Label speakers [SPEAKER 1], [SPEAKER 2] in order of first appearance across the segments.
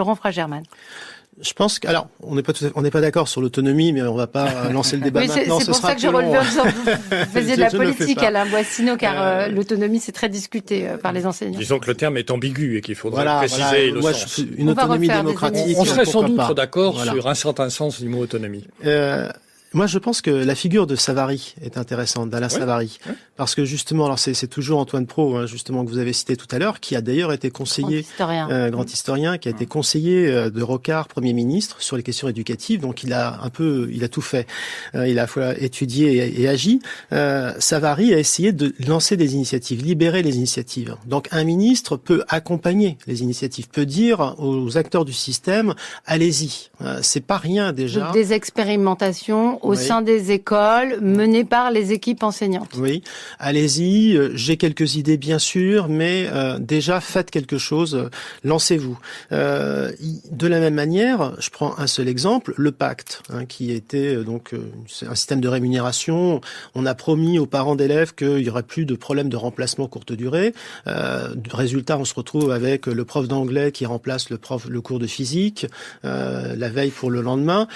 [SPEAKER 1] Laurent Fragerman.
[SPEAKER 2] Je pense que, alors, on n'est pas d'accord sur l'autonomie, mais on va pas lancer le débat maintenant.
[SPEAKER 1] C'est pour ça que j'ai relevé en disant que vous faisiez de la politique, Alain Boissineau, car l'autonomie, c'est très discuté par les enseignants.
[SPEAKER 3] Disons que le terme est ambigu et qu'il faudrait préciser le sens.
[SPEAKER 2] Une autonomie démocratique.
[SPEAKER 3] On serait sans doute d'accord sur un certain sens du mot autonomie.
[SPEAKER 2] Moi, je pense que la figure de Savary est intéressante, d'Alain Savary, parce que justement, alors c'est toujours Antoine Praud, hein, justement, que vous avez cité tout à l'heure, qui a d'ailleurs été conseiller, grand historien, qui a été conseiller de Rocard, Premier ministre, sur les questions éducatives. Donc, il a tout fait. Il a à la fois étudié et agi. Savary a essayé de lancer des initiatives, libérer les initiatives. Donc, un ministre peut accompagner les initiatives, peut dire aux acteurs du système, allez-y. C'est pas rien déjà.
[SPEAKER 1] Donc, des expérimentations au sein des écoles, menées par les équipes enseignantes.
[SPEAKER 2] Oui, allez-y, j'ai quelques idées bien sûr, mais déjà faites quelque chose, lancez-vous. De la même manière, je prends un seul exemple, le pacte, qui était donc un système de rémunération. On a promis aux parents d'élèves qu'il y aurait plus de problèmes de remplacement courte durée. Résultat, on se retrouve avec le prof d'anglais qui remplace le cours de physique la veille pour le lendemain,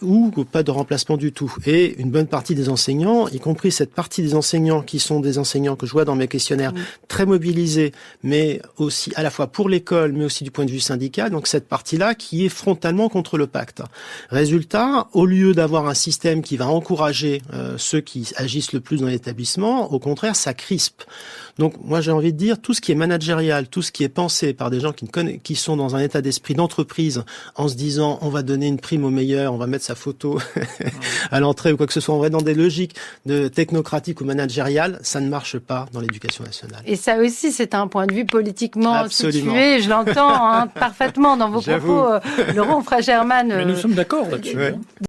[SPEAKER 2] ou pas de remplacement du tout. Et une bonne partie des enseignants, y compris cette partie des enseignants qui sont des enseignants que je vois dans mes questionnaires, très mobilisés, mais aussi à la fois pour l'école, mais aussi du point de vue syndical, donc cette partie-là qui est frontalement contre le pacte. Résultat, au lieu d'avoir un système qui va encourager ceux qui agissent le plus dans l'établissement, au contraire, ça crispe. Donc moi j'ai envie de dire, tout ce qui est managérial, tout ce qui est pensé par des gens qui sont dans un état d'esprit d'entreprise, en se disant on va donner une prime au meilleur, on va mettre sa photo à l'entrée ou quoi que ce soit, on va être dans des logiques de technocratique ou managériales, ça ne marche pas dans l'éducation nationale.
[SPEAKER 1] Et ça aussi, c'est un point de vue politiquement situé, je l'entends parfaitement dans vos propos, Laurent Fragerman.
[SPEAKER 3] Mais nous sommes d'accord là-dessus.